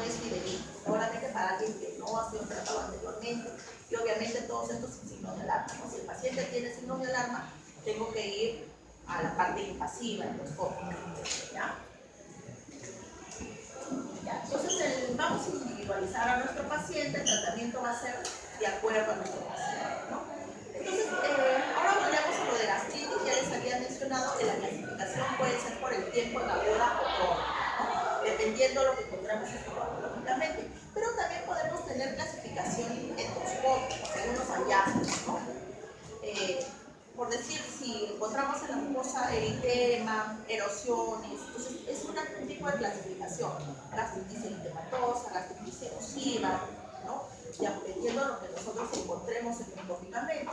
no es fidedigno, solamente para alguien que no ha sido tratado anteriormente, y obviamente todos estos signos de alarma, ¿no? Si el paciente tiene signos de alarma, tengo que ir a la parte invasiva endoscópica, ¿ya? Entonces vamos a individualizar a nuestro paciente, el tratamiento va a ser de acuerdo a nuestro paciente, ¿no? Entonces, ahora volvemos a lo de gastritis. Ya les había mencionado que la clasificación puede ser por el tiempo en aguda o crónica, ¿no? Dependiendo de lo que encontramos histológicamente. Pero también podemos tener clasificación endoscópica, según los hallazgos, ¿no? Por decir, si encontramos en la mucosa eritema, erosiones, entonces es un tipo de clasificación, gastritis eritematosa, gastritis erosiva, ¿no? Y dependiendo de lo que nosotros encontremos endoscópicamente.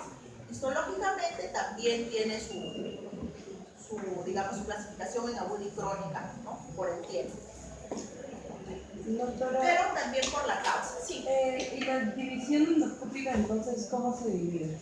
Histológicamente también tiene digamos, su clasificación en aguda y crónica, ¿no? Por el tiempo. Doctora, pero también por la causa, sí. ¿Y la división endoscópica entonces cómo se divide?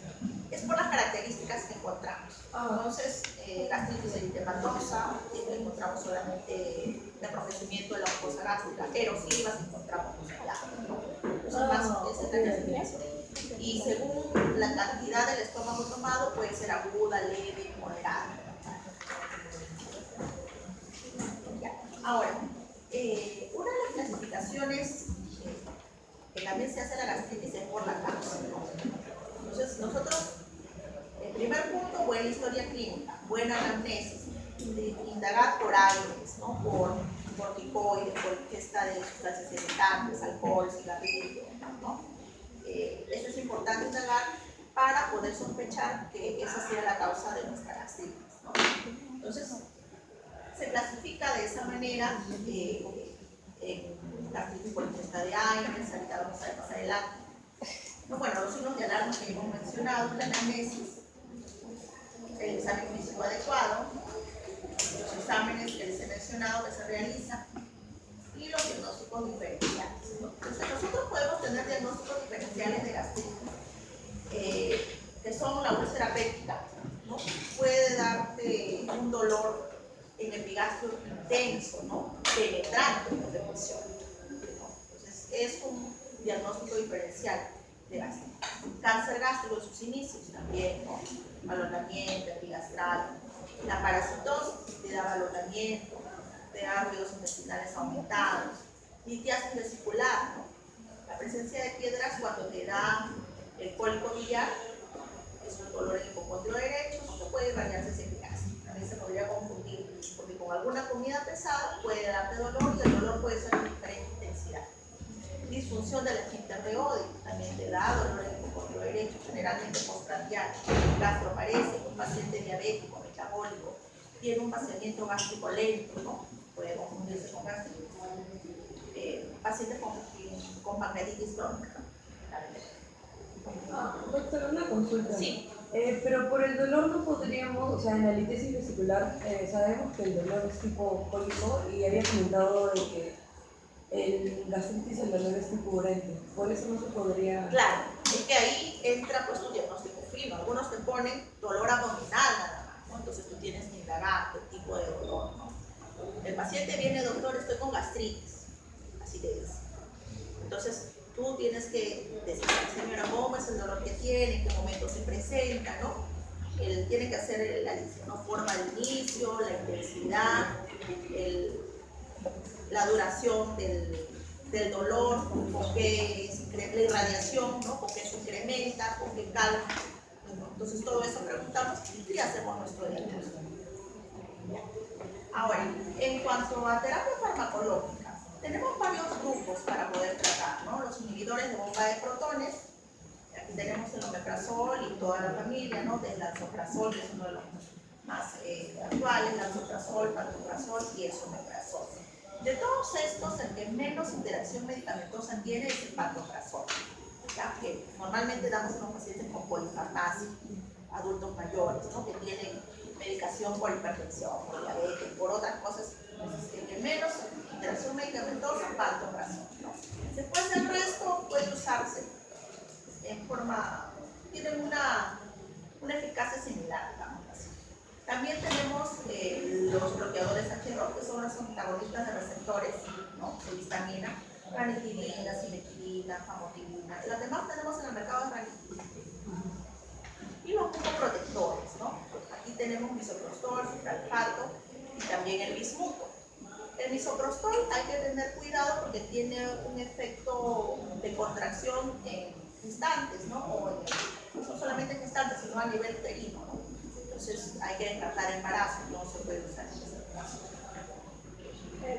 Es por las características que encontramos. Entonces, gastritis eritematosa, encontramos solamente enrojecimiento de la mucosa gástrica, erosivas encontramos los hallazgos, ¿no? Entonces, más esa es la clasificación. Y según la cantidad del estómago tomado, puede ser aguda, leve, moderada. Ahora, una de las clasificaciones que también se hace la gastritis es por la causa, ¿no? Entonces, nosotros, el primer punto, buena historia clínica, buena anamnesis, indagar por AINES, ¿no? Por ticoides, por ingesta de sustancias irritantes, alcohol, cigarrillo, ¿no? Eso es importante indagar para poder sospechar que esa sea la causa de nuestra gastritis, ¿no? Entonces, se clasifica de esa manera gastritis por ingesta de AINES, ahorita vamos a ver más adelante. No, bueno, los signos de alarma que hemos mencionado, la anamnesis, el examen físico adecuado, los exámenes que les he mencionado que se realizan y los diagnósticos diferenciales, ¿no? Entonces, nosotros podemos tener diagnósticos diferenciales de gastritis, que son la úlcera péptica, ¿no? Puede darte un dolor en el epigastrio intenso, ¿no? Penetrante en la depresión, ¿no? Entonces, es un diagnóstico diferencial de gastritis. Cáncer gástrico en sus inicios también, ¿no? Balonamiento, epigastral. La parasitosis te da balonamiento, te da ruidos intestinales aumentados. Litiasis vesicular, ¿no? La presencia de piedras cuando te da el cólico biliar, es un dolor en el hipocondrio derecho, no puede irradiarse ese epigastrio. También se podría confundir, porque con alguna comida pesada puede darte dolor y el dolor puede ser de diferente intensidad. Disfunción del esfínter reódico, también te da dolor en el hipocondrio derecho, generalmente postprandial. Gastroparesia, un paciente diabético, metabólico, tiene un vaciamiento gástrico lento, ¿no? Puede confundirse con gastritis. Pacientes con pancreatitis crónica. Doctora, una consulta. Sí. Pero por el dolor no podríamos, o sea, en la litiasis vesicular sabemos que el dolor es tipo cólico y había comentado de que el gastritis, el dolor es tipo urente. Por eso no se podría... Claro, es que ahí entra pues tu diagnóstico fino. Algunos te ponen dolor abdominal nada más, ¿no? Entonces tú tienes que indagar qué tipo de dolor, ¿no? El paciente viene, doctor, estoy con gastritis, así te dice. Entonces tú tienes que decir, señora, cómo es el dolor que tiene, en qué momento se presenta, ¿no? Él tiene que hacer la lista, ¿no? Forma de inicio, la intensidad, la duración del dolor, con qué la irradiación, ¿no? Con qué se incrementa, con qué calma. Entonces todo eso preguntamos y hacemos nuestro diagnóstico. Ahora, en cuanto a terapia farmacológica, tenemos varios grupos para poder tratar, ¿no? Los inhibidores de bomba de protones, aquí tenemos el omeprazol y toda la familia, ¿no? Del lansoprazol, que es uno de los más actuales, lansoprazol, pantoprazol y el omeprazol. De todos estos, el que menos interacción medicamentosa tiene es el pantoprazol, ¿ya? Que normalmente damos a los pacientes con polifarmacia, adultos mayores, ¿no? Que tienen medicación por hipertensión, por diabetes, por otras cosas. Entonces, el que menos interacción medicamentosa, pantoprazol, ¿no? Después del resto puede usarse en forma, tienen una eficacia similar, digamos así. También tenemos los bloqueadores H2, que son los antagonistas de receptores, ¿no? De histamina, ranitidina, simetilina, famotidina. Las demás tenemos en el mercado de ranitidina. Y los mucoprotectores, ¿no? Aquí tenemos misoprostol, citalfato y también el bismuto. El misoprostol hay que tener cuidado porque tiene un efecto de contracción en instantes, ¿no? No solamente en instantes, sino a nivel uterino, ¿no? Entonces hay que descartar embarazo, no se puede usar en ese caso.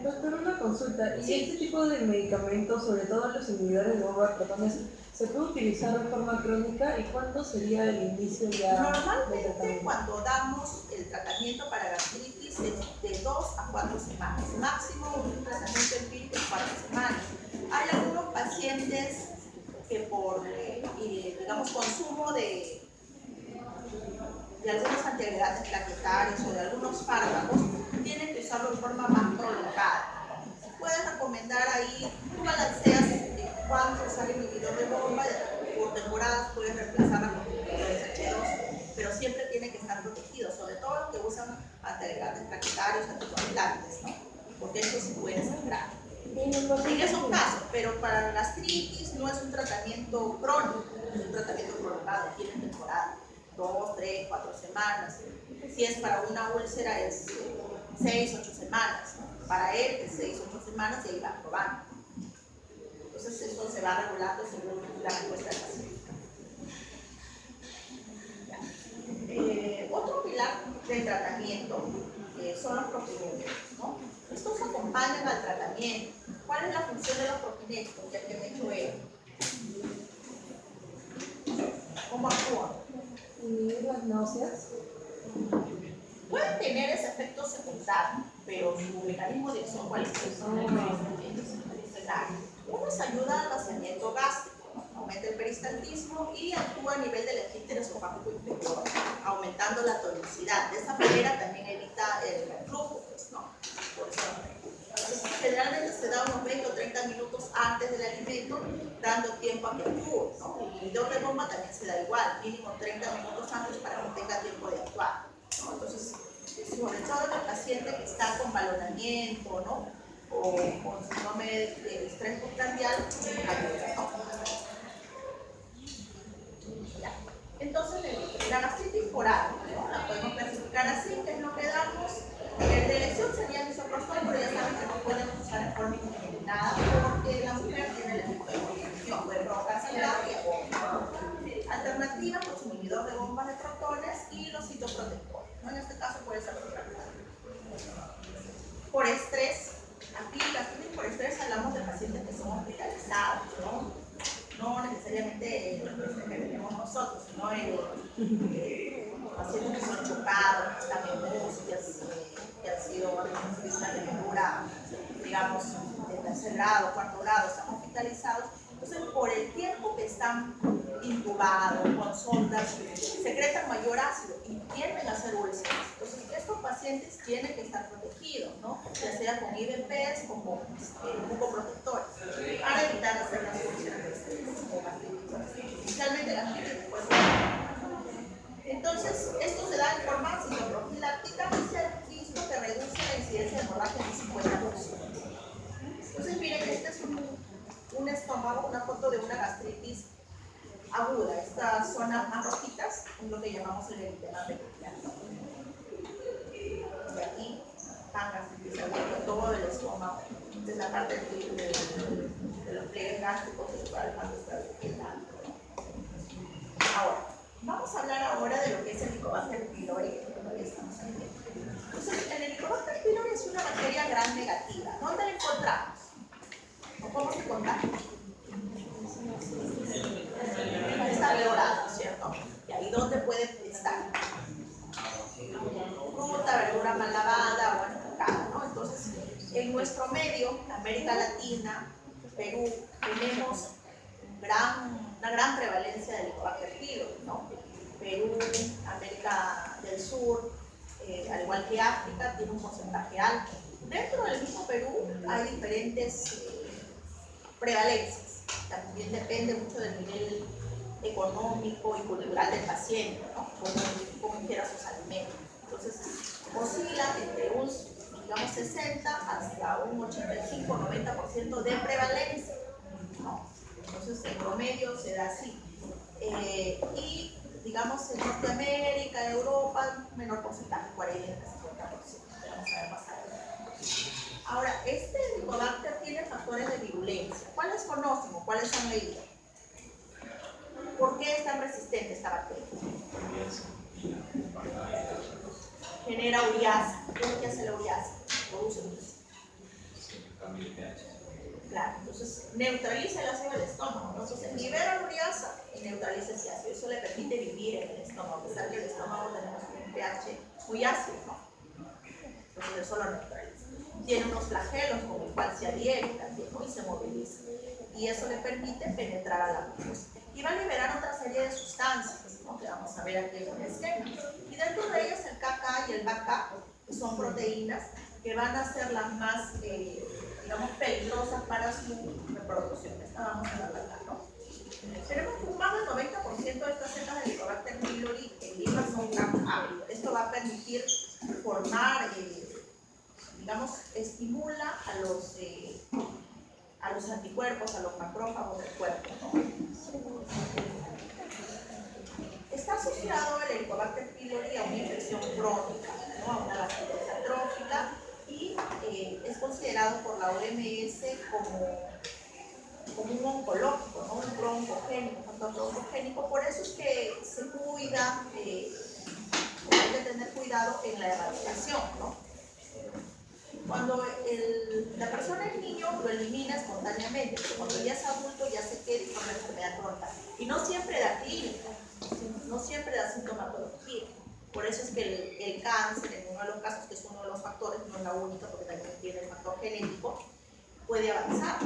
Doctor, una consulta. ¿Y Sí. este tipo de medicamentos, sobre todo los inhibidores de bomba de protones, se puede utilizar de forma crónica y cuándo sería el inicio ya del Normalmente tratamiento? cuando damos el tratamiento para gastritis es de 2 a 4 semanas, máximo un tratamiento empírico de 4 semanas. Hay algunos pacientes que por, digamos, consumo de algunos antiagregantes plaquetarios o de algunos fármacos, tienen que usarlo de forma más prolongada. Puedes recomendar ahí, tú balanceas cuándo usar el inhibidor de bomba, por temporadas puedes reemplazarla con inhibidores H2, pero siempre tiene que estar protegido, sobre todo los que usan antiagregantes plaquetarios, anticoagulantes, ¿no? Porque eso sí puede sangrar. En esos casos, pero para la gastritis no es un tratamiento crónico, es un tratamiento prolongado, tiene temporada, 2, 3, 4 semanas. Si es para una úlcera es 6, 8 semanas, ¿no? Para él es 6, 8 semanas y ahí va probando. Entonces esto se va regulando según la respuesta del paciente. Otro pilar del tratamiento son los profinéticos, ¿no? Estos acompañan al tratamiento. ¿Cuál es la función de los profinéticos? Ya que me he hecho él. ¿Cómo actúan? ¿Inhibir las náuseas? Pueden tener ese efecto secundario, pero su mecanismo de acción, ¿cuál es? Uno ayuda al vaciamiento gástrico, ¿no? Aumenta el peristaltismo y actúa a nivel del esfínter esofágico inferior, aumentando la tonicidad. De esa manera también evita el reflujo, pues, ¿no? Por eso, entonces, generalmente se da unos 20 o 30 minutos antes del alimento, dando tiempo a que actúe, ¿no? El inhibidor de bomba también se da igual, mínimo 30 minutos antes para que tenga tiempo de actuar, ¿no? Entonces, sobre todo en el paciente que está con balonamiento, ¿no? O con síndrome de estrés postprandial, ayuda, ¿no? Ya. Entonces, la gastritis oral, ¿no? La podemos clasificar así, que es lo que damos. El de elección sería el misoprostol, pero ya saben que no podemos usar en forma indiscriminada porque la mujer tiene el efecto de confusión, puede provocar sangrado y agobio. Alternativa, pues inhibidor de bombas de protones y los citoprotectores, ¿no? En este caso puede ser por estrés. Aquí gastritis por estrés hablamos de pacientes que son hospitalizados, ¿no? No necesariamente los que tenemos nosotros, sino pacientes que son chocados, que están en UCI, que han sido vistas de quemadura, digamos, de tercer grado, cuarto grado, están hospitalizados. Entonces, por el tiempo que están intubados, con sondas, secretan mayor ácido y tienden a hacer úlceras. Entonces, estos pacientes tienen que estar protegidos, ¿no? Ya sea con IVPs o con mucoprotectores, para evitar hacer las úlceras o gastritis. Inicialmente la gastritis después. Entonces, esto se da en forma citoprofiláctica y se ha visto que reduce la incidencia de hemorragia en un 50%. Entonces, miren, este es un estómago, una foto de una gastritis aguda. Estas zonas más rojitas es lo que llamamos el eritema peculiar. Y aquí están gastritis aguda, todo el estómago, desde la parte de los pliegues gástricos, el cual está quedando. Ahora, vamos a hablar ahora de lo que es el Helicobacter pylori, que es lo que estamos viendo. Entonces, el Helicobacter pylori es una bacteria gram negativa. ¿Dónde la encontramos? ¿O cómo se encuentra? Está valorado, ¿cierto? ¿Y ahí dónde puede estar? Fruta, verdura mal lavada o enfocada, ¿no? Entonces, en nuestro medio, América Latina, Perú, tenemos una gran prevalencia del Helicobacter pylori, ¿no? Perú, América del Sur, al igual que África, tiene un porcentaje alto. Dentro del mismo Perú hay diferentes prevalencias. También depende mucho del nivel económico y cultural del paciente, ¿no? Cómo ingiera sus alimentos. Entonces, oscila entre un digamos, 60 hasta un 85-90% de prevalencia, ¿no? Entonces, en promedio se da así. Y, digamos, en Norteamérica, Europa, menor porcentaje, 40-50%. Vamos a ver más adelante. Ahora, este Helicobacter tiene factores de virulencia. ¿Cuáles conocen o cuáles han leído? ¿Por qué es tan resistente esta bacteria? Genera uriasa. ¿Qué hace la uriasa? Produce uriasa. Claro, entonces neutraliza el ácido del estómago, ¿no? Entonces libera la uriasa y neutraliza ese ácido. Eso le permite vivir en el estómago, a pesar que el estómago tenemos un pH muy ácido, ¿no? Entonces eso lo neutraliza. Tiene unos flagelos con el cual se adhiere también, ¿no? Y se moviliza. Y eso le permite penetrar a la mucosa. Y va a liberar otra serie de sustancias, ¿no? Que vamos a ver aquí en el esquema. Y dentro de ellas el KK y el BK, que son proteínas que van a ser las más, digamos, peligrosas para su reproducción. Esta vamos a ver acá, ¿no? Tenemos que más del 90% de estas cepas de Helicobacter pylori en Lima son KK. Esto va a permitir formar, digamos, estimula a los anticuerpos, a los macrófagos del cuerpo, ¿no? Está asociado el Helicobacter pylori a una infección crónica, ¿no? A una gastritis atrófica, y es considerado por la OMS como un oncológico, ¿no? Un broncogénico, un factor broncogénico. Por eso es que se cuida, hay que tener cuidado en la erradicación, ¿no? Cuando la persona es niño, lo elimina espontáneamente, pero cuando ya es adulto ya se queda y forma enfermedad crónica. Y no siempre da clínica, no siempre da sintomatología. Por eso es que el cáncer, en uno de los casos, que es uno de los factores, no es la única, porque también tiene el factor genético, puede avanzar.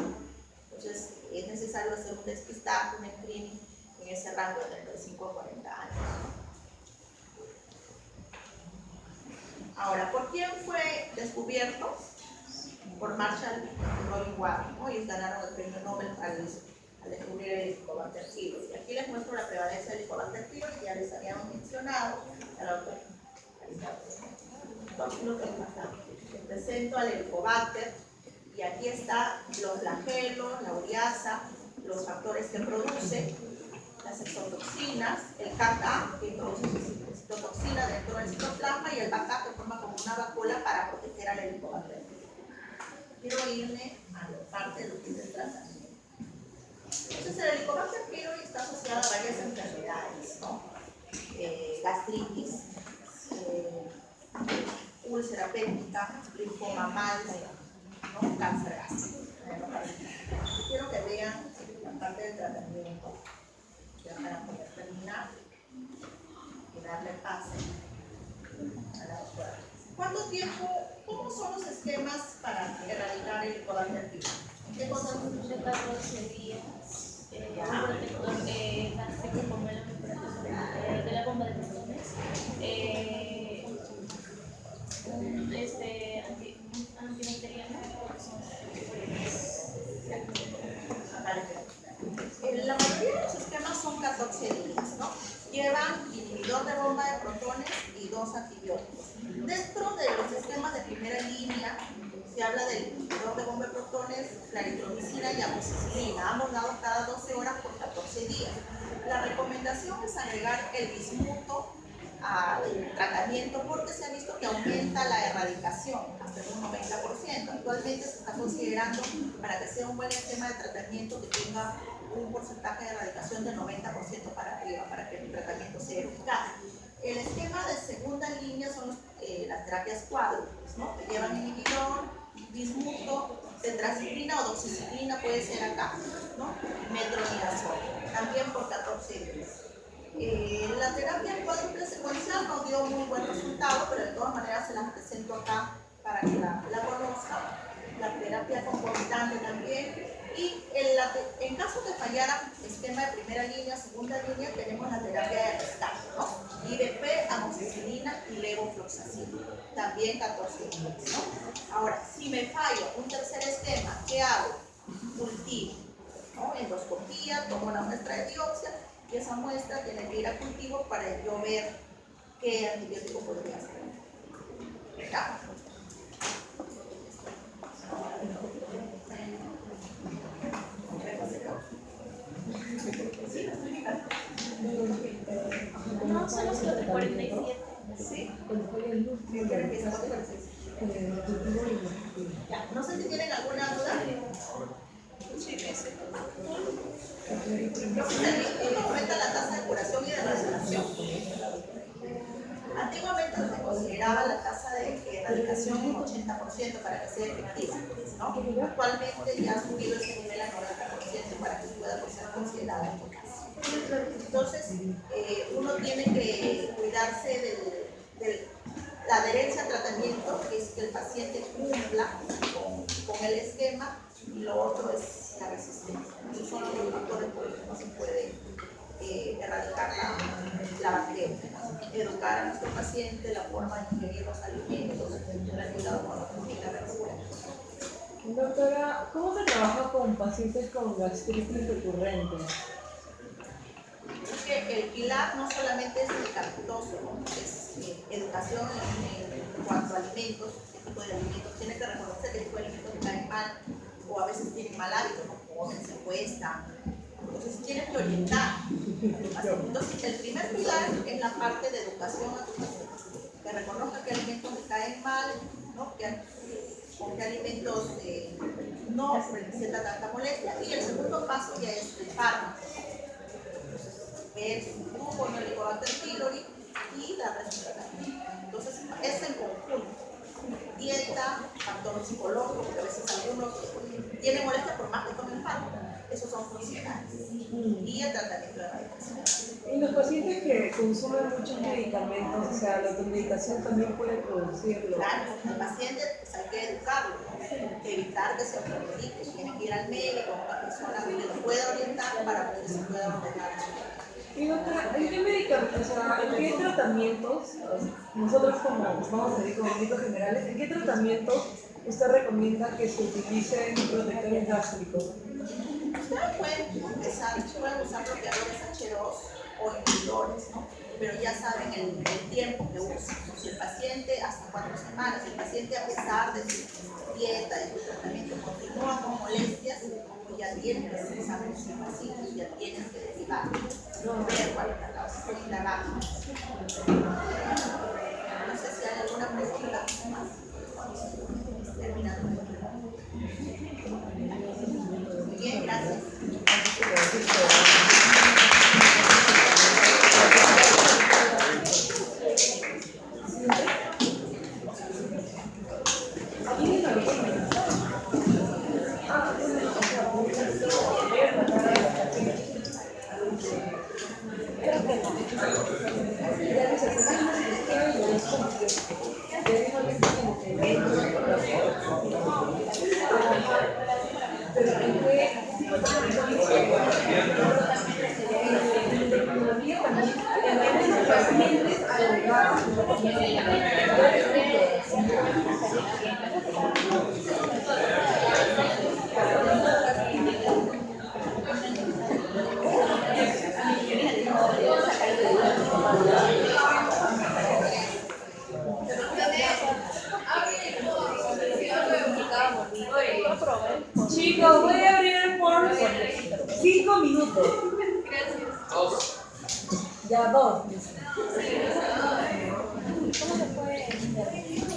Entonces es necesario hacer un despistaje, un screening en ese rango de 35 a 40 años. Ahora, ¿por quién fue descubierto? Por Marshall y Robin Ward, ¿no? Ellos ganaron el premio Nobel al descubrir el Helicobacter pylori. Y aquí les muestro la prevalencia del Helicobacter pylori, ya les habíamos mencionado. Les presento al Helicobacter, y aquí están los flagelos, la uriasa, los factores que produce, las exotoxinas, el KK, que produce citotoxina dentro del citoplasma, y el BK, que forma como una vacuola para proteger al Helicobacter. Quiero irme a la parte de lo que es el tratamiento. Entonces, el Helicobacter pylori está asociado a varias enfermedades, ¿no? Gastritis, úlcera péptica, linfoma Malde, ¿no? Cáncer gástrico. Quiero que vean la parte del tratamiento, ya para poder terminar y darle pase a la doctora. ¿Cuánto tiempo? ¿Cómo son los esquemas para erradicar el Helicobacter pylori? ¿Qué cosas? De 14 días. Un protector gástrico como el de la bomba de protones. Un antibacteriano. La mayoría de los esquemas son 14 días, ¿no? Llevan inhibidor de bomba de protones y 2 antibióticos. Dentro de los esquemas de primera línea se habla del inhibidor de bomba de protones, claritromicina y amoxicilina, ambos dados cada 12 horas por 14 días. La recomendación es agregar el bismuto al tratamiento, porque se ha visto que aumenta la erradicación hasta un 90%. Actualmente se está considerando, para que sea un buen esquema de tratamiento, que tenga un porcentaje de erradicación del 90% para arriba, para que el tratamiento sea eficaz. El esquema de segunda línea son las terapias cuádruples, ¿no? Que llevan inhibidor, bismuto, tetraciclina o doxiciclina, puede ser acá, ¿no? Metronidazol, también por 14 días. La terapia cuádruple secuencial nos dio muy buen resultado, pero de todas maneras se las presento acá para que la conozcan. La terapia concomitante también. Y en caso de fallara esquema de primera línea, segunda línea, tenemos la terapia de rescate, ¿no? IVP, amoxicilina y levofloxacina, también 14 días, ¿no? Ahora, si me falla un tercer esquema, ¿qué hago? Cultivo, ¿no? Endoscopía, tomo la muestra de biopsia, y esa muestra tiene que ir a cultivo para yo ver qué antibiótico podría ser. ¿Verdad? quién empieza? ¿Cuál es el Ya, no sé si tienen alguna duda. Sí, aumenta la tasa de curación y de resolución. Antiguamente se consideraba la tasa de erradicación un 80% para que sea efectiva, ¿no? Actualmente ya ha subido ese nivel al 90% para que pueda ser considerada eficaz. Entonces, uno tiene que cuidarse de la adherencia al tratamiento, que es que el paciente cumpla con el esquema, y lo otro es la resistencia. Esos son los dos factores por los que no se puede erradicar la bacteria. Educar a nuestro paciente la forma de ingerir los alimentos, el cuidado con la verdura. Doctora, ¿cómo se trabaja con pacientes con gastritis recurrente? Es que el pilar no solamente es medicamentoso, ¿no? Es educación en cuanto a alimentos, qué tipo de alimentos. Tiene que reconocer qué tipo de alimentos caen mal o a veces tienen mal hábito, como comen, se cuestan. Entonces tienes que orientar. Entonces el primer pilar es la parte de educación a tu paciente. Que reconozca qué alimentos le caen mal, ¿no? Con qué alimentos no presenta tanta molestia. Y el segundo paso ya es el fármaco. Es un grupo de Helicobacter pylori y la respiratoria. Entonces es en conjunto. Dieta, factor psicológico, porque a veces algunos tienen molestia por más que tomen fármaco. Esos son funcionales. Y el tratamiento de medicación. Y los pacientes que consumen muchos medicamentos, o sea, la automedicación también puede producirlo. Claro, al paciente pues, hay que educarlo, ¿no? Evitar que se automedique. Tiene que ir al médico, a una persona que lo pueda orientar para que se pueda ordenar su tratamiento. Y doctora, ¿en qué medicamentos, o sea, en qué tratamientos, nosotros como vamos a decir como médicos generales, en qué tratamientos usted recomienda que se utilicen protectores gástricos? Ustedes pueden usar bloqueadores H2 o inhibidores, ¿no? Pero ya saben el tiempo que usan. Si el paciente, hasta 4 semanas, si el paciente a pesar de su dieta y su tratamiento continúa con molestias, pues ya tienes que hacer exámenes invasivos, ya tienes que derivar, ver cuál es la causa y indagar. No sé si hay alguna pregunta más. Terminando. Bien, gracias. Chicos, voy a abrir por 5 minutos. Ya, 2.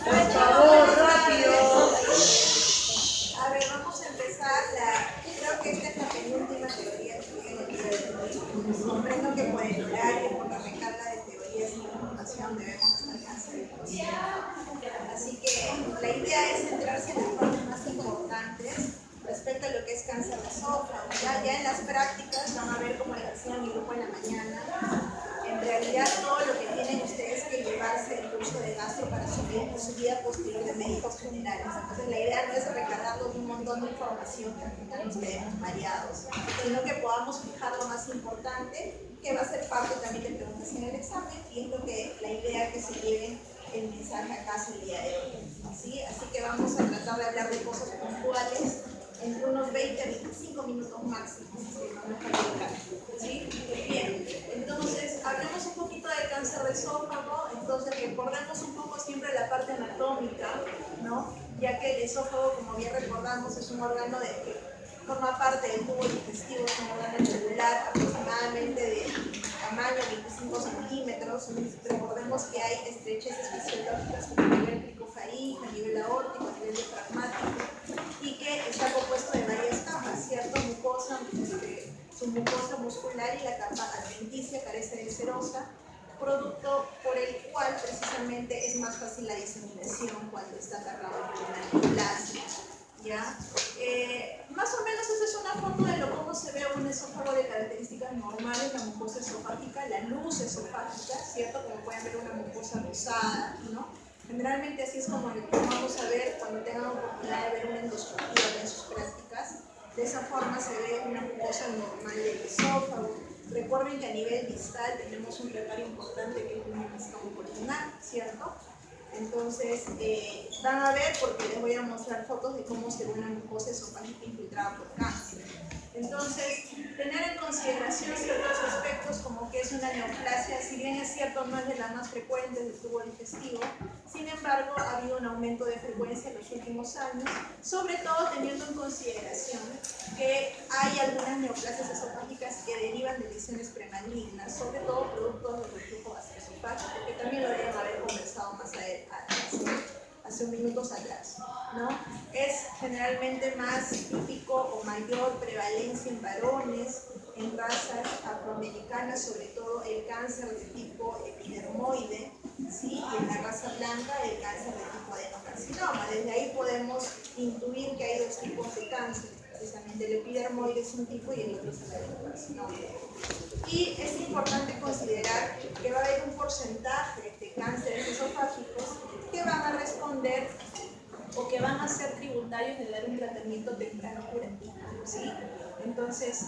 Por favor, rápido. A ver, vamos a empezar. Creo que esta es la penúltima teoría que tiene el día de hoy. Comprendo que por el horario, por la recarga de teorías y información debemos estar cansados. Así que la idea es centrarse en las partes más importantes respecto a lo que es cáncer de esófago. Ya en las prácticas van a ver, como les decía mi grupo en la mañana, en realidad todo lo que tienen ustedes que llevarse el curso de gastro para su vida posterior de médicos generales. Entonces la idea no es recargarlos de un montón de información que al final nos quedemos mareados, sino que podamos fijar lo más importante, que va a ser parte también de preguntas en el examen, y es lo que la idea que se lleven el mensaje acaso el día de hoy. ¿Sí? Así que vamos a tratar de hablar de cosas puntuales entre unos 20-25 minutos máximo, ¿sí? Bien, entonces hablemos un poquito del cáncer de esófago. Entonces recordemos un poco siempre la parte anatómica, ¿no? Ya que el esófago, como bien recordamos, es un órgano que forma parte del tubo digestivo, es un órgano celular aproximadamente de tamaño, 25 centímetros. Recordemos que hay estrecheces fisiológicas como a nivel cricofaríngeo, a nivel aórtico, a nivel diafragmático, y que está compuesto de varias capas, ¿cierto? Mucosa, su mucosa muscular y la capa adventicia carece de serosa, producto por el cual precisamente es más fácil la diseminación cuando está cargado por una neoplasia. ¿Ya? Más o menos esa es una foto de cómo se ve un esófago de características normales, la mucosa esofágica, la luz esofágica, ¿cierto? Como pueden ver, una mucosa rosada, ¿no? Generalmente así es como vamos a ver cuando tengan oportunidad de ver una endoscopía en sus prácticas. De esa forma se ve una mucosa normal del esófago. Recuerden que a nivel distal tenemos un reparo importante que es el estómago pulmonar, ¿cierto? Entonces, van a ver, porque les voy a mostrar fotos de cómo se ve una mucosa esofágica infiltrada por cáncer. Entonces, tener en consideración ciertos aspectos como que es una neoplasia, si bien es cierto no es de las más frecuentes del tubo digestivo, sin embargo ha habido un aumento de frecuencia en los últimos años, sobre todo teniendo en consideración que hay algunas neoplasias esofágicas que derivan de lesiones premalignas, sobre todo productos del reflujo gastroesofágico, que también lo deben haber conversado más hace minutos atrás, ¿no? Es generalmente más típico o mayor prevalencia en varones, en razas afroamericanas, sobre todo el cáncer de tipo epidermoide, ¿sí? Y en la raza blanca el cáncer de tipo adenocarcinoma. Desde ahí podemos intuir que hay dos tipos de cáncer, precisamente el epidermoide es un tipo y el otro es el adenocarcinoma. Y es importante considerar que va a haber un porcentaje de cánceres esofágicos que van a responder o que van a ser tributarios de dar un tratamiento temprano curativo, ¿sí? Entonces,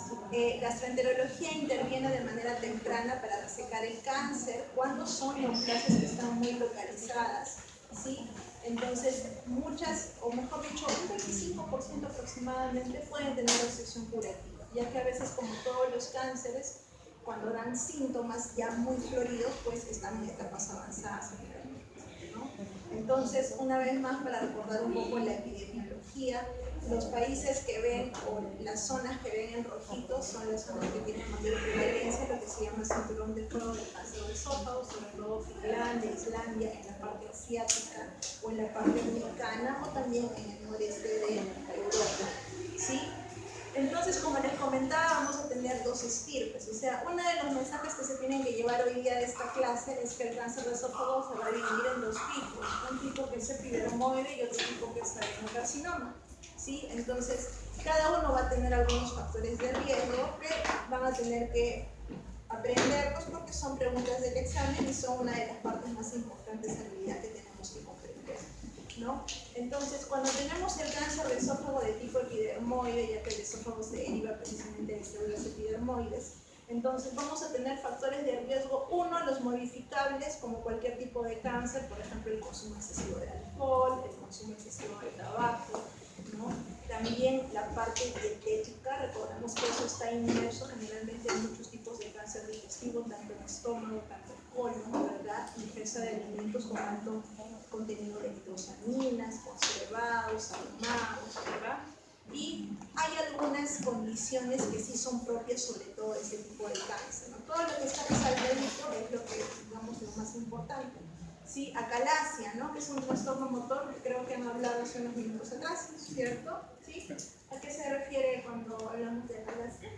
gastroenterología interviene de manera temprana para resecar el cáncer cuando son neoplasias que están muy localizadas, ¿sí? Entonces, muchas, o mejor dicho, un 25% aproximadamente pueden tener resección curativa, ya que a veces, como todos los cánceres, cuando dan síntomas ya muy floridos, pues están en etapas avanzadas generalmente, ¿no? Entonces, una vez más, para recordar un poco la epidemiología, los países que ven, o las zonas que ven en rojito, son las zonas que tienen mayor prevalencia, lo que se llama cinturón de fuego del cáncer de esófago, sobre todo Finlandia, Islandia, en la parte asiática, o en la parte americana, o también en el noreste de Europa, ¿sí? Entonces, como les comentaba, vamos a tener dos estirpes. O sea, uno de los mensajes que se tienen que llevar hoy día de esta clase es que el cáncer de esófago se va a dividir en dos tipos. Un tipo que es epidermoide y otro tipo que es adenocarcinoma, ¿sí? Entonces, cada uno va a tener algunos factores de riesgo que van a tener que aprenderlos porque son preguntas del examen y son una de las partes más importantes en realidad que tenemos que comprender, ¿no? Entonces, cuando tenemos el cáncer de esófago de tipo epidermoide, ya que el esófago se deriva precisamente de células epidermoides, entonces vamos a tener factores de riesgo. Uno, los modificables, como cualquier tipo de cáncer, por ejemplo, el consumo excesivo de alcohol, el consumo excesivo de tabaco, ¿no? También la parte dietética, recordemos que eso está inmerso generalmente en muchos tipos de cáncer digestivo, tanto en estómago, tanto en colon, ¿verdad? Ingesta de alimentos con alto contenido de nitrosaminas, conservados, ahumados, ¿verdad? Y hay algunas condiciones que sí son propias, sobre todo de este tipo de cáncer, ¿no? Todo lo que está resaltadito es lo que, digamos, lo más importante. Sí, acalasia, ¿no? Que es un trastorno motor que creo que han hablado hace unos minutos atrás, ¿cierto? ¿Sí? ¿A qué se refiere cuando hablamos de acalasia?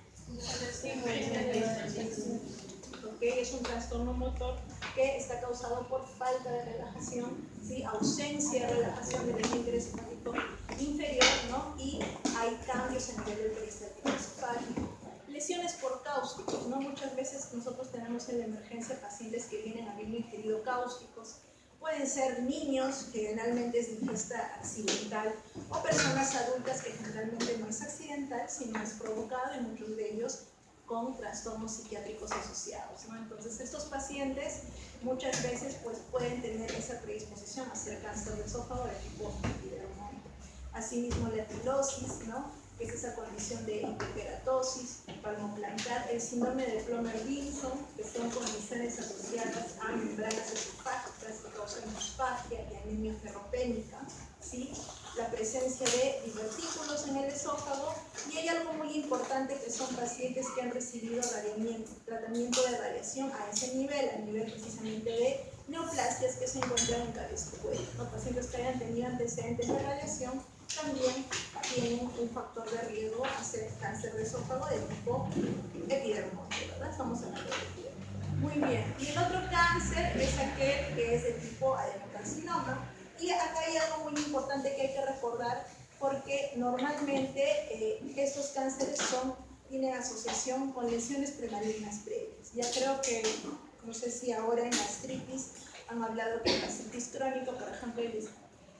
Okay, es un trastorno motor que está causado por falta de relajación, ¿sí? Ausencia de relajación del esfínter esofágico inferior, ¿no? Y hay cambios a nivel del peristaltismo esofágico. Lesiones por cáusticos, ¿no? Muchas veces nosotros tenemos en la emergencia pacientes que vienen habiendo ingerido cáusticos. Pueden ser niños, que generalmente es de ingesta accidental, o personas adultas que generalmente no es accidental, sino es provocado, y muchos de ellos con trastornos psiquiátricos asociados, ¿no? Entonces, estos pacientes muchas veces pues, pueden tener esa predisposición a hacer cáncer de esófago de tipo epidermoide. Asimismo, la tilosis, ¿no? Que es esa condición de hiperkeratosis, palmoplantar, el síndrome de Plummer-Vinson, que son condiciones asociadas a membranas esofágicas que causan disfagia y anemia ferropénica, ¿sí? La presencia de divertículos en el esófago, y hay algo muy importante que son pacientes que han recibido tratamiento de radiación a ese nivel, a nivel precisamente de neoplasias que se encuentran en cabeza y cuello, ¿no? Pacientes que hayan tenido antecedentes de radiación también tienen un factor de riesgo a hacer cáncer de esófago de tipo epidermoide, ¿verdad? Estamos hablando de epidermoide. Muy bien, y el otro cáncer es aquel que es de tipo adenocarcinoma, y acá hay algo muy importante que hay que recordar, porque normalmente estos cánceres tienen asociación con lesiones premalignas previas. Ya creo que, no sé si ahora en gastritis han hablado que en gastritis crónica, por ejemplo,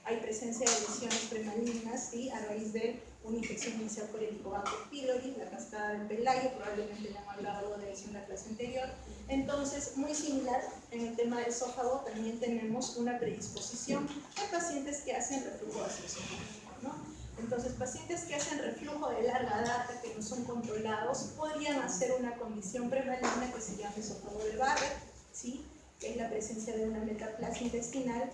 hay presencia de lesiones premalignas, ¿sí? A raíz de una infección inicial por Helicobacter pylori, la cascada del Pelayo, probablemente ya han hablado de eso en la clase anterior. Entonces, muy similar en el tema del esófago, también tenemos una predisposición en pacientes que hacen reflujo gaseoso, ¿no? Entonces, pacientes que hacen reflujo de larga data, que no son controlados, podrían hacer una condición premaligna que se llama esófago de Barrett, ¿sí? Que es la presencia de una metaplasia intestinal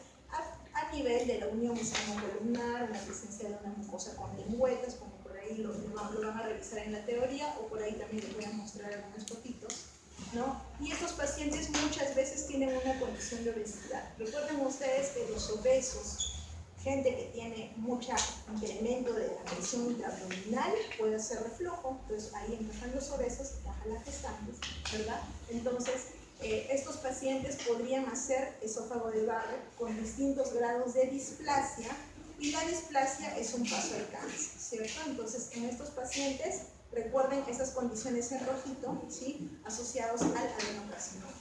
a nivel de la unión mesocolunar, la presencia de una mucosa con lengüetas, como por ahí lo van a revisar en la teoría, o por ahí también les voy a mostrar algunas fotitos, ¿no? Y estos pacientes muchas veces tienen una condición de obesidad. Recuerden ustedes que los obesos, gente que tiene mucho incremento de la presión intraabdominal, puede hacer reflujo, entonces ahí encajan los obesos, encajan las gestantes, ¿verdad? Entonces, estos pacientes podrían hacer esófago de Barrett con distintos grados de displasia, y la displasia es un paso al cáncer, ¿cierto? Entonces, en estos pacientes, recuerden esas condiciones en rojito, ¿sí? Asociados al adenocarcinoma,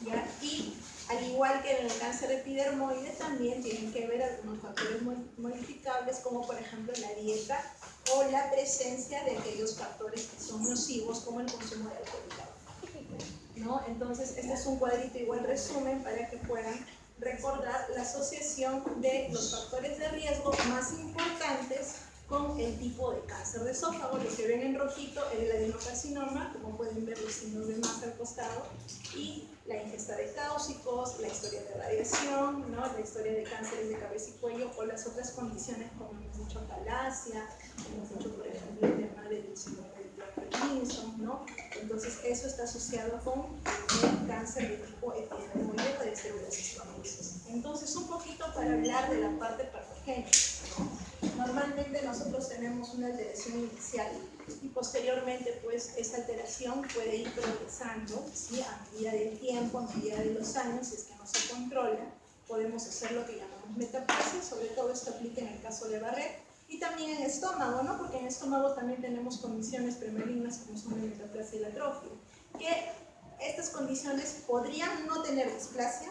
¿ya? Y al igual que en el cáncer epidermoide, también tienen que ver algunos factores modificables, como por ejemplo la dieta o la presencia de aquellos factores que son nocivos, como el consumo de alcohol y tabaco, ¿no? Entonces, este es un cuadrito igual resumen para que puedan recordar la asociación de los factores de riesgo más importantes con el tipo de cáncer de esófago. Lo que ven en rojito es el adenocarcinoma, como pueden ver los signos de masa al costado, y la ingesta de cáusicos, la historia de radiación, ¿no? La historia de cánceres de cabeza y cuello, o las otras condiciones como hemos dicho palacia, hemos dicho por ejemplo el tema del síndrome de Parkinson, ¿no? Entonces eso está asociado con el cáncer de tipo epidermoide o de células esquamosas. Entonces, un poquito para hablar de la parte patogénica, ¿no? Normalmente nosotros tenemos una alteración inicial y posteriormente pues esa alteración puede ir progresando, ¿sí? A medida del tiempo, a medida de los años, si es que no se controla, podemos hacer lo que llamamos metaplasia. Sobre todo esto aplica en el caso de Barrett, y también en estómago, ¿no? Porque en estómago también tenemos condiciones premalignas como son la metaplasia y la atrofia, que estas condiciones podrían no tener displasia,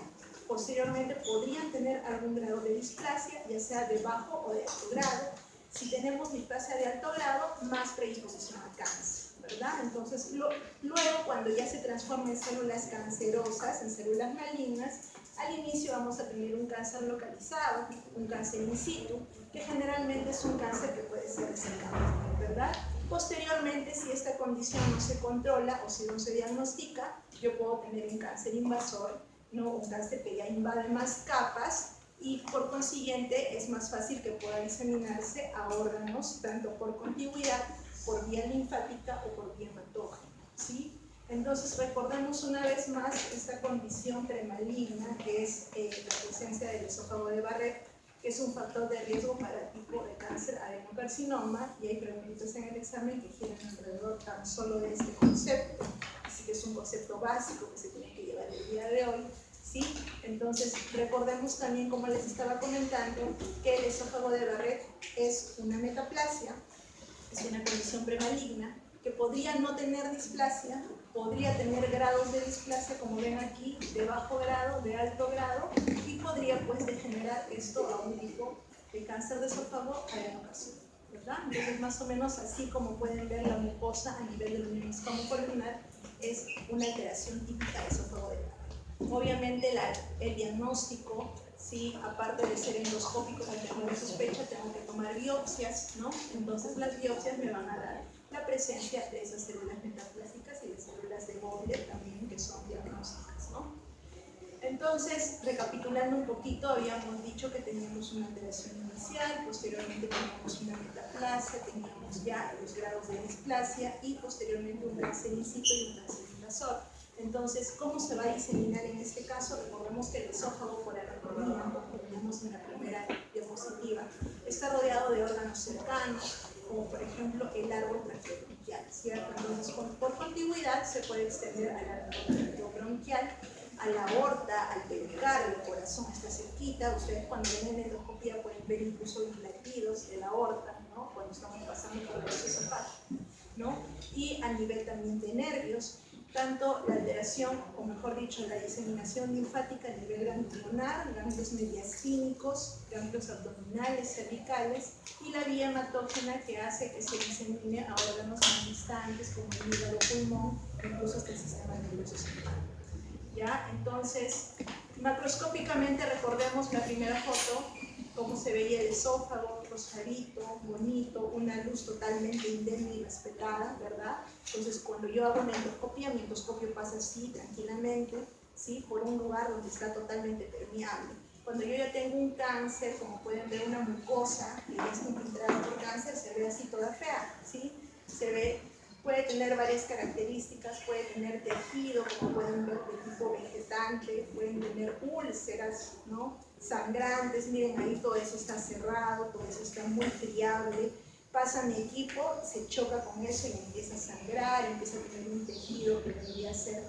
posteriormente podrían tener algún grado de displasia, ya sea de bajo o de alto grado. Si tenemos displasia de alto grado, más predisposición al cáncer, ¿verdad? Entonces, luego cuando ya se transforma en células cancerosas, en células malignas, al inicio vamos a tener un cáncer localizado, un cáncer in situ, que generalmente es un cáncer que puede ser resecado, ¿verdad? Posteriormente, si esta condición no se controla o si no se diagnostica, yo puedo tener un cáncer invasor, ¿no? Un cáncer que ya invade más capas, y por consiguiente es más fácil que pueda diseminarse a órganos tanto por contigüidad, por vía linfática o por vía hematógena, ¿sí? Entonces, recordemos una vez más esta condición premaligna que es la presencia del esófago de Barrett, que es un factor de riesgo para el tipo de cáncer adenocarcinoma, y hay preguntas en el examen que giran alrededor tan solo de este concepto, así que es un concepto básico que se tiene que llevar el día de hoy, ¿sí? Entonces, recordemos también, como les estaba comentando, que el esófago de Barrett es una metaplasia, es una condición premaligna, que podría no tener displasia, podría tener grados de displasia, como ven aquí, de bajo grado, de alto grado, y podría pues degenerar esto a un tipo de cáncer de esófago adenocarcinoma, ¿verdad? Entonces, más o menos así como pueden ver, la mucosa a nivel del unión escamocolunar es una alteración típica de esófago de Barrett. Obviamente el diagnóstico, ¿sí? Aparte de ser endoscópico, al tener sospecha, tengo que tomar biopsias, ¿no? Entonces las biopsias me van a dar la presencia de esas células metaplásicas y de células de Goblet también, que son diagnósticas, ¿no? Entonces, Entonces, recapitulando un poquito, habíamos dicho que teníamos una alteración inicial, posteriormente teníamos una metaplasia, teníamos ya los grados de displasia y posteriormente un cáncer in situ y un cáncer invasor. Entonces, ¿cómo se va a diseminar en este caso? Recordemos que el esófago, por anatomía, como vimos en la primera diapositiva, está rodeado de órganos cercanos, como por ejemplo el árbol braquiobronquial, ¿cierto? Entonces, por contigüidad se puede extender al árbol braquiobronquial, a la aorta, al pericardio, el corazón está cerquita. Ustedes cuando ven en endoscopía pueden ver incluso los latidos de la aorta, ¿no? Cuando estamos pasando por el esofágico, ¿no? Y a nivel también de nervios, tanto la alteración, o mejor dicho, la diseminación linfática a nivel ganglionar, ganglios mediastínicos, ganglios abdominales, cervicales, y la vía hematógena que hace que se disemine a órganos más distantes como el hígado, pulmón, incluso hasta el sistema nervioso central. ¿Ya? Entonces, macroscópicamente recordemos la primera foto, cómo se veía el esófago, rosadito, bonito, una luz totalmente indemne y respetada, ¿verdad? Entonces, cuando yo hago una endoscopia, mi endoscopio pasa así, tranquilamente, ¿sí? Por un lugar donde está totalmente permeable. Cuando yo ya tengo un cáncer, como pueden ver, una mucosa que ya está infiltrada por cáncer, se ve así toda fea, ¿sí? Se ve, puede tener varias características, puede tener tejido, como pueden ver, de tipo vegetante, pueden tener úlceras, ¿no? Sangrantes, miren ahí todo eso está cerrado, todo eso está muy friable. Pasa mi equipo, se choca con eso y empieza a sangrar, empieza a tener un tejido que debería ser,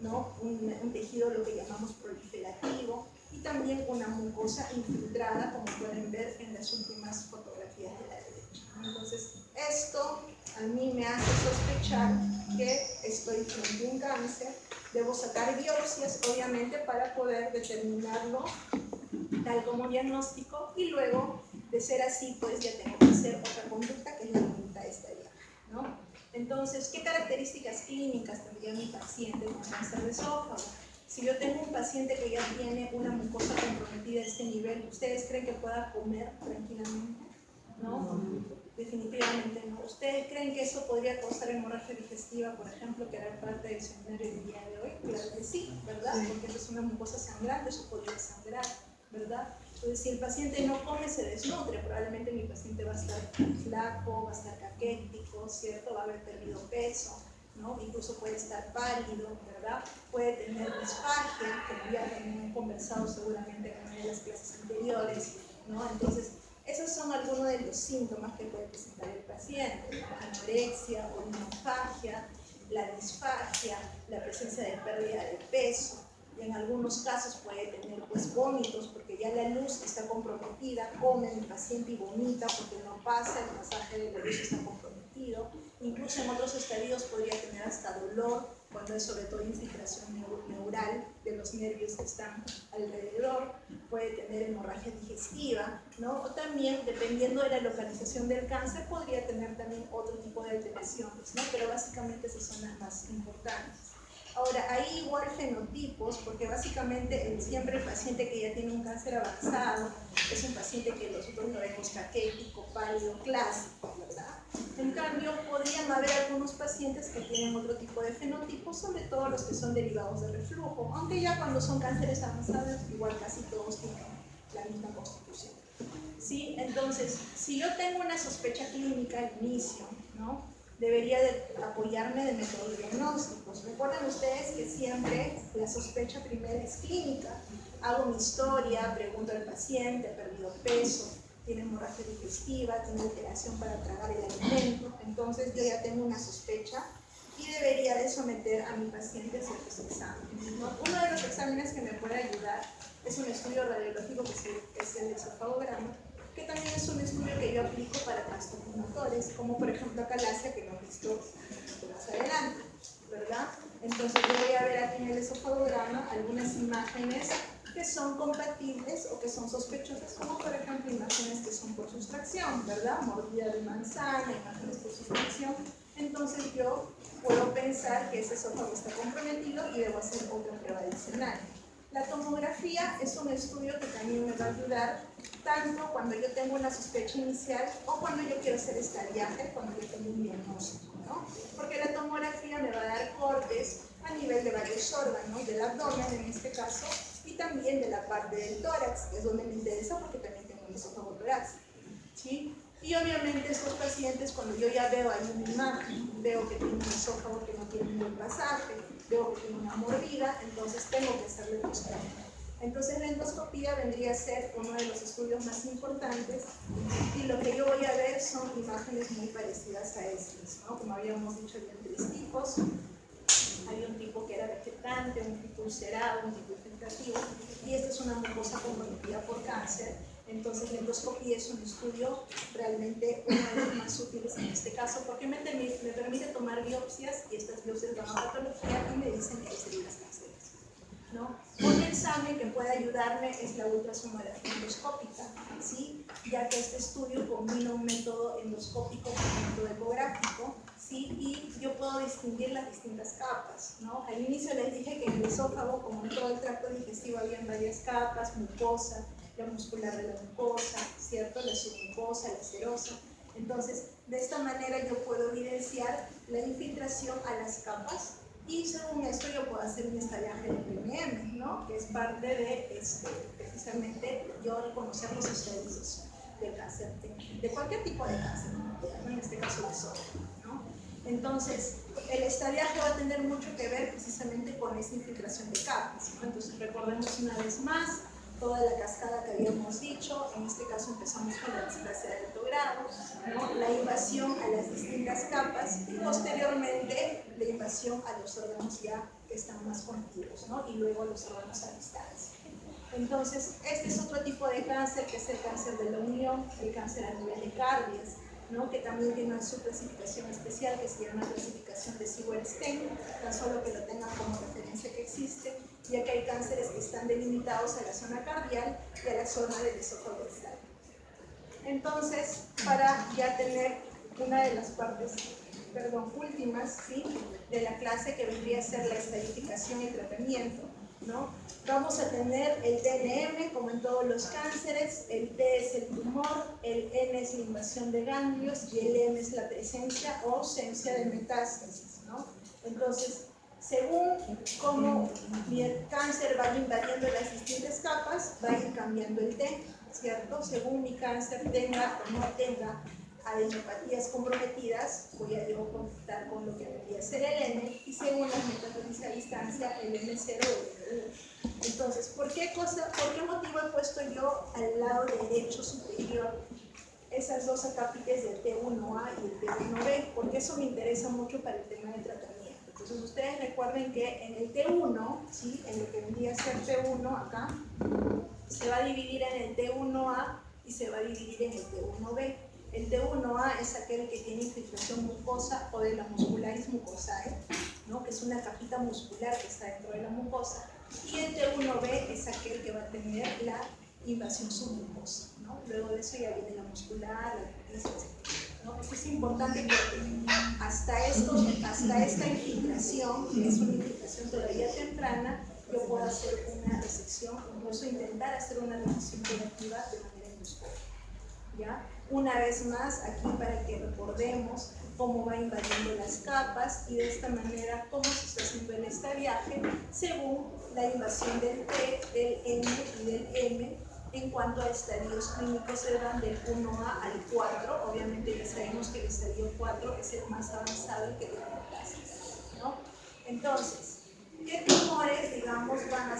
¿no? un tejido lo que llamamos proliferativo, y también una mucosa infiltrada, como pueden ver en las últimas fotografías de la derecha. Entonces, esto a mí me hace sospechar que estoy frente a un cáncer. Debo sacar biopsias, obviamente, para poder determinarlo tal como diagnóstico, y luego, de ser así, pues ya tengo que hacer otra conducta, que es la conducta estaría, ¿no? Entonces, ¿qué características clínicas tendría mi paciente con cáncer de esófago? Si yo tengo un paciente que ya tiene una mucosa comprometida a este nivel, ¿ustedes creen que pueda comer tranquilamente? ¿No? Definitivamente no. ¿Ustedes creen que eso podría causar hemorragia digestiva, por ejemplo, que era parte del seminario del día de hoy? Claro que sí, ¿verdad? Porque eso es una mucosa sangrante, eso podría sangrar, ¿verdad? Entonces, si el paciente no come, se desnutre, probablemente mi paciente va a estar flaco, va a estar caquético, ¿cierto? Va a haber perdido peso, ¿no? Incluso puede estar pálido, ¿verdad? Puede tener disfagia, como ya también he conversado seguramente en una de las clases anteriores, ¿no? Entonces, esos son algunos de los síntomas que puede presentar el paciente: la anorexia o hemorragia, la disfagia, la presencia de pérdida de peso. Y en algunos casos puede tener pues vómitos, porque ya la luz está comprometida, come el paciente y vomita porque no pasa, el pasaje de la luz está comprometido. Incluso en otros estadios podría tener hasta dolor, cuando es sobre todo infiltración neural de los nervios que están alrededor. Puede tener hemorragia digestiva, ¿no? O también, dependiendo de la localización del cáncer, podría tener también otro tipo de alteraciones, ¿no? Pero básicamente esas son las más importantes. Ahora, hay igual fenotipos, porque básicamente siempre el paciente que ya tiene un cáncer avanzado es un paciente que nosotros lo vemos caquético, pálido, clásico, ¿verdad? En cambio, podrían haber algunos pacientes que tienen otro tipo de fenotipos, sobre todo los que son derivados de reflujo, aunque ya cuando son cánceres avanzados, igual casi todos tienen la misma constitución, ¿sí? Entonces, si yo tengo una sospecha clínica al inicio, ¿no?, debería de apoyarme de métodos diagnósticos. Recuerden ustedes que siempre la sospecha primera es clínica. Hago mi historia, pregunto al paciente: ¿ha perdido peso? ¿Tiene hemorragia digestiva? ¿Tiene alteración para tragar el alimento? Entonces yo ya tengo una sospecha y debería de someter a mi paciente a ciertos exámenes, ¿no? Uno de los exámenes que me puede ayudar es un estudio radiológico que es el esofagograma, que también es un estudio que yo aplico para trastornos motores, como por ejemplo acalasia, que hemos visto más adelante, ¿verdad? Entonces yo voy a ver aquí en el esofagograma algunas imágenes que son compatibles o que son sospechosas, como por ejemplo imágenes que son por sustracción, ¿verdad? Mordida de manzana, imágenes por sustracción. Entonces yo puedo pensar que ese esófago está comprometido y debo hacer otra prueba adicional. La tomografía es un estudio que también me va a ayudar tanto cuando yo tengo una sospecha inicial o cuando yo quiero hacer estadiaje, cuando yo tengo un diagnóstico, ¿no? Porque la tomografía me va a dar cortes a nivel de varios órganos, del abdomen en este caso, y también de la parte del tórax, que es donde me interesa porque también tengo un esófago torácico, ¿sí? Y obviamente estos pacientes, cuando yo ya veo ahí una imagen, veo que tiene un esófago que no tiene un buen pasaje, veo que tiene una mordida, entonces tengo que hacerle endoscopia. Entonces la endoscopía vendría a ser uno de los estudios más importantes y lo que yo voy a ver son imágenes muy parecidas a estas, ¿no? Como habíamos dicho, había 3 tipos. Había un tipo que era vegetante, un tipo ulcerado, un tipo infiltrativo, y esta es una mucosa comprometida por cáncer. Entonces la endoscopía es un estudio realmente uno de los más útiles en este caso porque me permite tomar biopsias y estas biopsias van a patología y me dicen que hay células cancerosas, ¿no? Un examen que puede ayudarme es la ultrasonografía endoscópica, ¿sí? Ya que este estudio combina un método endoscópico con un método ecográfico, ¿sí? Y yo puedo distinguir las distintas capas, ¿no? Al inicio les dije que en el esófago, como en todo el tracto digestivo, había varias capas: mucosa, la muscular de la mucosa, ¿cierto? La submucosa, la serosa. Entonces, de esta manera yo puedo evidenciar la infiltración a las capas y según esto yo puedo hacer un estadiaje de PMM, ¿no? Que es parte de precisamente yo reconocer los estadios del cáncer, de cualquier tipo de cáncer, ¿no? En este caso de esófago, ¿no? Entonces, el estadiaje va a tener mucho que ver precisamente con esa infiltración de capas, ¿no? Entonces, recordemos una vez más toda la cascada que habíamos dicho. En este caso empezamos con la displasia de alto grado, ¿no? La invasión a las distintas capas y posteriormente la invasión a los órganos ya que están más contiguos, ¿no? Y luego los órganos a distancia. Entonces, este es otro tipo de cáncer, que es el cáncer de la unión, el cáncer a nivel de Cardias, ¿no? Que también tiene su clasificación especial, que se llama clasificación de Sieverstein, tan solo que lo tengan como referencia que existe, ya que hay cánceres que están delimitados a la zona cardial y a la zona del esófago distal. Entonces, para ya tener una de las partes, últimas, ¿sí?, de la clase, que vendría a ser la estadificación y tratamiento, ¿no? Vamos a tener el DNM, como en todos los cánceres. El T es el tumor, el N es la invasión de ganglios y el M es la presencia o ausencia de metástasis, ¿no? Entonces, según cómo mi cáncer vaya invadiendo las distintas capas, va a ir cambiando el T, ¿cierto? Según mi cáncer tenga o no tenga adenopatías comprometidas, voy a yo conectar con lo que debería ser el N, y según las metástasis a distancia, el M0 o el M1. Entonces, ¿por qué motivo he puesto yo al lado derecho superior esas dos acápites del T1A y el T1B? Porque eso me interesa mucho para el tema de tratamiento. Entonces, ustedes recuerden que en el T1, ¿sí?, en lo que vendría a ser T1 acá, se va a dividir en el T1A y se va a dividir en el T1B. El T1A es aquel que tiene infiltración mucosa o de la muscularis mucosae, ¿no?, que es una capita muscular que está dentro de la mucosa, y el T1B es aquel que va a tener la invasión submucosa, ¿no? Luego de eso ya viene la muscular, la cutis, etc., ¿no? Esto es importante porque hasta esta infiltración, que es una infiltración todavía temprana, yo puedo hacer una resección, incluso intentar hacer una resección curativa de manera endoscópica, ¿ya? Una vez más, aquí para que recordemos cómo va invadiendo las capas y de esta manera cómo se está haciendo el estadiaje según la invasión del T, del N y del M. En cuanto a estadios clínicos, se van del 1A al 4. Obviamente ya sabemos que el estadio 4 es el más avanzado y que tiene metástasis, ¿no? Entonces, ¿qué tumores, digamos, van a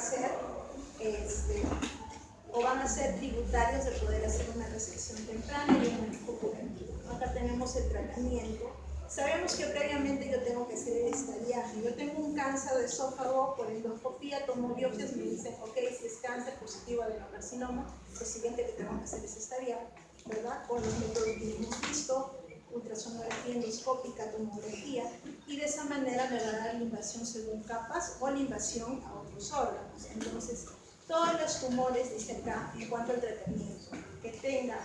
ser tributarios de poder hacer una resección temprana y un manejo curativo? Acá tenemos el tratamiento. Sabemos que previamente yo tengo que hacer el estadiaje. Yo tengo un cáncer de esófago, por endoscopía tomo biopsias y me dicen, ok, si es cáncer positivo adenocarcinoma, lo siguiente que tengo que hacer es estadiaje, ¿verdad? Con los métodos que hemos visto, ultrasonografía endoscópica, tomografía, y de esa manera me va a dar la invasión según capas o la invasión a otros órganos. Entonces, todos los tumores, dice acá, en cuanto al tratamiento, que tengan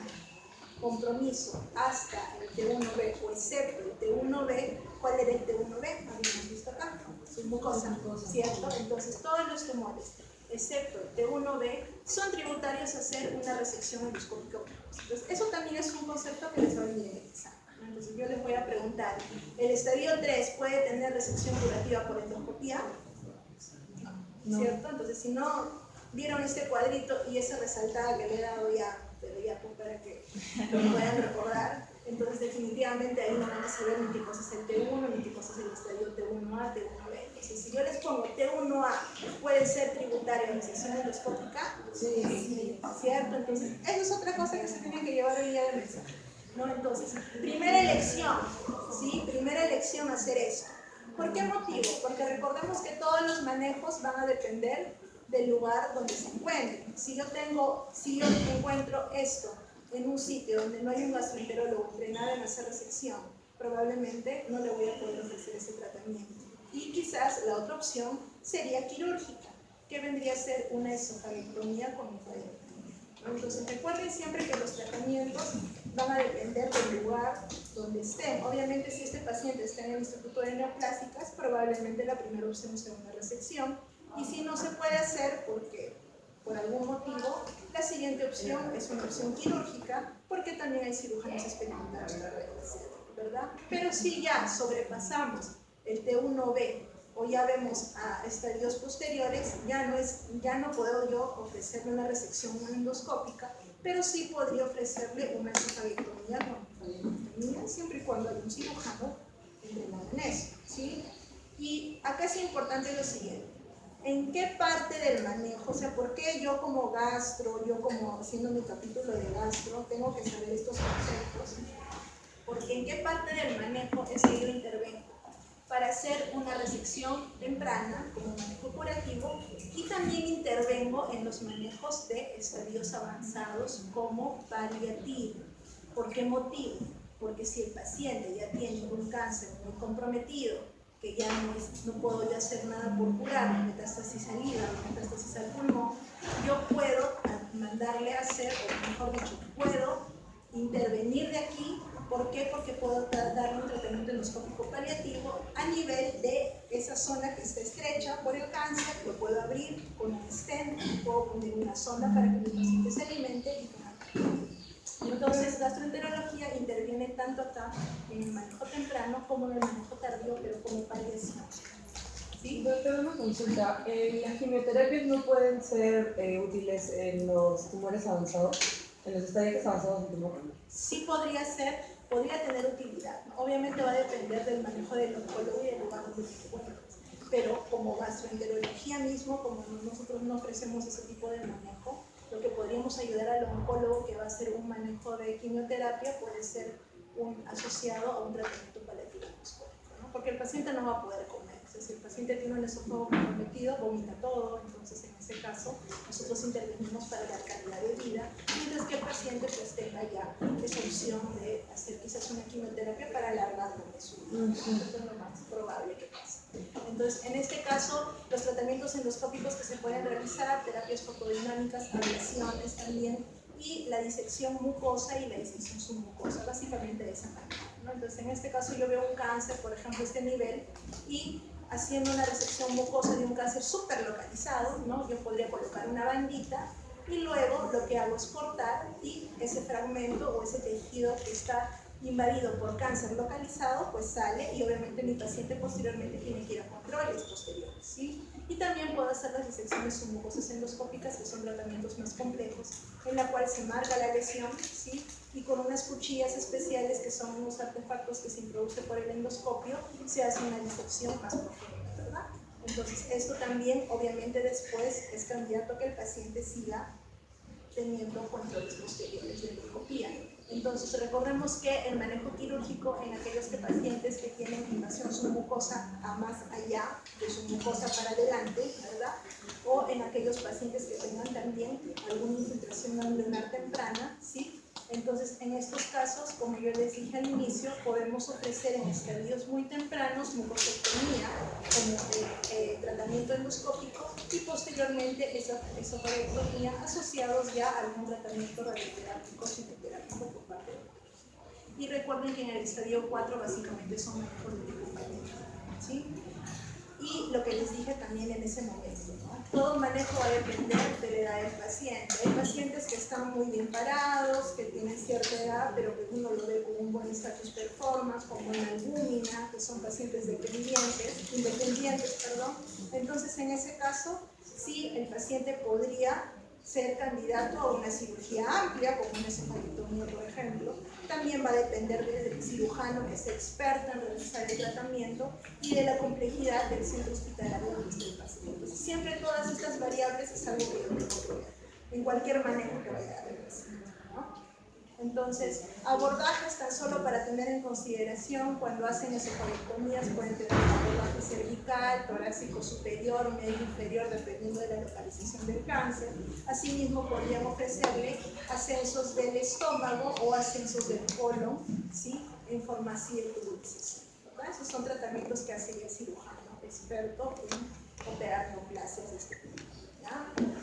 compromiso hasta el T1B o excepto el T1B, ¿cuál era el T1B? Habíamos visto acá, submucosa, ¿cierto? Entonces, todos los tumores, excepto el T1B, son tributarios a hacer una resección endoscópica. Entonces, eso también es un concepto que les va a venir en el examen. Entonces, yo les voy a preguntar, ¿el estadio 3 puede tener resección curativa por endoscopía? ¿Cierto? Entonces, si no vieron este cuadrito y esa resaltada que le he dado ya, pero ya pues para que lo puedan recordar. Entonces definitivamente ahí no van a saber ni qué cosa es el T1, ni qué cosa es el estadio T1A, T1B. Entonces si yo les pongo T1A puede ser tributario en sesión endoscópica, sí, ¿cierto? Entonces eso es otra cosa que se tiene que llevar hoy día de mesa, ¿no? Entonces, primera elección, ¿sí? Primera elección hacer esto. ¿Por qué motivo? Porque recordemos que todos los manejos van a depender del lugar donde se encuentren. Si yo encuentro esto en un sitio donde no hay un gastroenterólogo entrenado en hacer resección, probablemente no le voy a poder ofrecer ese tratamiento. Y quizás la otra opción sería quirúrgica, que vendría a ser una esofagectomía con efaectomía. Entonces recuerden siempre que los tratamientos van a depender del lugar donde estén. Obviamente si este paciente está en el Instituto de Neoplásicas, probablemente la primera opción sea una resección. Y si no se puede hacer porque por algún motivo, la siguiente opción es una opción quirúrgica, porque también hay cirujanos experimentados para ¿verdad? Pero si ya sobrepasamos el T1B o ya vemos a estadios posteriores, ya no puedo yo ofrecerle una resección endoscópica, pero sí podría ofrecerle una esofagectomía siempre y cuando haya un cirujano entrenado en eso, ¿sí? Y acá es importante lo siguiente. ¿En qué parte del manejo? O sea, ¿por qué yo como gastro, yo como haciendo mi capítulo de gastro, tengo que saber estos conceptos? Porque ¿en qué parte del manejo es que yo intervengo? Para hacer una resección temprana como manejo curativo y también intervengo en los manejos de estadios avanzados como paliativo. ¿Por qué motivo? Porque si el paciente ya tiene un cáncer muy comprometido, que ya no puedo ya hacer nada por curar, metástasis al hígado, metástasis al pulmón, yo puedo mandarle a hacer, o mejor dicho, puedo intervenir de aquí. ¿Por qué? Porque puedo darle un tratamiento endoscópico paliativo a nivel de esa zona que está estrecha por el cáncer, lo puedo abrir con un stent, puedo poner una sonda para que el paciente se alimente y con entonces, gastroenterología interviene tanto acá en el manejo temprano como en el manejo tardío, pero como paliación. ¿Sí? Doctor, una consulta. ¿Las quimioterapias no pueden ser útiles en los tumores avanzados, en los estadios avanzados del tumor? Sí podría ser, podría tener utilidad, ¿no? Obviamente va a depender del manejo del oncólogo y del lugar donde se encuentre. Pero como gastroenterología mismo, como nosotros no ofrecemos ese tipo de manejo, lo que podríamos ayudar al oncólogo que va a hacer un manejo de quimioterapia puede ser asociado a un tratamiento paliativo endoscópico, ¿no? Porque el paciente no va a poder comer. Si el paciente tiene un esófago comprometido, vomita todo, entonces en ese caso nosotros intervenimos para dar calidad de vida, mientras que el paciente pues tenga ya esa opción de hacer quizás una quimioterapia para alargar su vida. Eso es lo más probable que pase. Entonces, en este caso, los tratamientos endoscópicos que se pueden realizar, terapias fotodinámicas, ablaciones también, y la disección mucosa y la disección submucosa, básicamente de esa manera, ¿no? Entonces, en este caso yo veo un cáncer, por ejemplo, este nivel, y haciendo una resección mucosa de un cáncer súper localizado, ¿no? Yo podría colocar una bandita y luego lo que hago es cortar y ese fragmento o ese tejido que está invadido por cáncer localizado, pues sale y obviamente mi paciente posteriormente tiene que ir a controles posteriores, ¿sí? Y también puedo hacer las disecciones submucosas endoscópicas, que son tratamientos más complejos, en la cual se marca la lesión, ¿sí? Y con unas cuchillas especiales, que son unos artefactos que se introducen por el endoscopio, se hace una disección más profunda, ¿verdad? Entonces, esto también, obviamente, después es candidato a que el paciente siga teniendo controles posteriores de endoscopía. Entonces, recordemos que el manejo quirúrgico en aquellos pacientes que tienen invasión submucosa a más allá de submucosa para adelante, ¿verdad? O en aquellos pacientes que tengan también alguna infiltración ganglionar temprana, ¿sí? Entonces, en estos casos, como yo les dije al inicio, podemos ofrecer en estadios muy tempranos mucosectomía como tratamiento endoscópico y posteriormente esa esofagectomía asociados ya a algún tratamiento radioterápico, psicoterápico por parte de nosotros. Y recuerden que en el estadio 4 básicamente son manejos de tipo paliativo, ¿sí? Y y lo que les dije también en ese momento, ¿no? Todo manejo va a depender de la edad del paciente. Hay pacientes que están muy bien parados, que tienen cierta edad, pero que uno lo ve con un buen status performance, como en albúmina, que son pacientes independientes. Entonces, en ese caso, sí, el paciente podría ser candidato a una cirugía amplia, como una encefalitomía, por ejemplo. También va a depender del cirujano que sea experto en realizar el tratamiento y de la complejidad del centro hospitalario donde esté el paciente. Entonces, siempre todas estas variables es algo que yo tengo que ver en cualquier manejo que vaya a dar el paciente, ¿no? Entonces, abordajes tan solo para tener en consideración cuando hacen encefalectomías pueden tener un abordaje cervical, torácico superior, medio inferior, dependiendo de la localización del cáncer. Asimismo, podrían ofrecerle ascensos del estómago o ascensos del colon, ¿sí? En forma así de tubulización, ¿verdad? Esos son tratamientos que hace el cirujano experto en operar neoplasias de este tipo.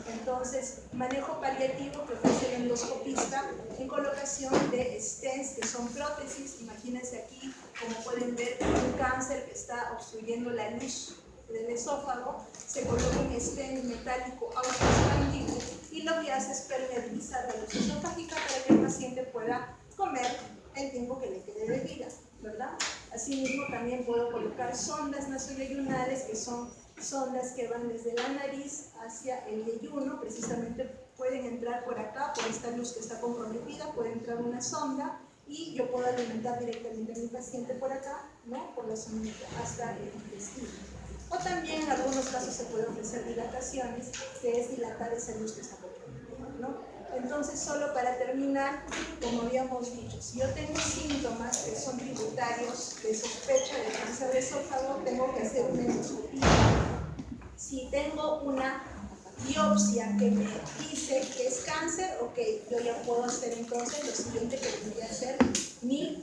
Entonces, manejo paliativo que ofrece el endoscopista en colocación de stents, que son prótesis. Imagínense aquí, como pueden ver, un cáncer que está obstruyendo la luz del esófago, se coloca un stent metálico autoexpandible y lo que hace es permeabilizar la luz esofágica para que el paciente pueda comer el tiempo que le quede de vida, ¿verdad? Asimismo, también puedo colocar sondas nasoyeyunales, que son sondas que van desde la nariz hacia el yeyuno. Precisamente pueden entrar por acá, por esta luz que está comprometida, puede entrar una sonda y yo puedo alimentar directamente a mi paciente por acá, ¿no? Por la sondita hasta el intestino. O también en algunos casos se puede ofrecer dilataciones, que es dilatar esa luz que está comprometida, ¿no? Entonces, solo para terminar, como habíamos dicho, si yo tengo síntomas que son tributarios de sospecha de cáncer de esófago, tengo que hacer una endoscopía. Si tengo una biopsia que me dice que es cáncer, ok, yo ya puedo hacer entonces lo siguiente que debería hacer mi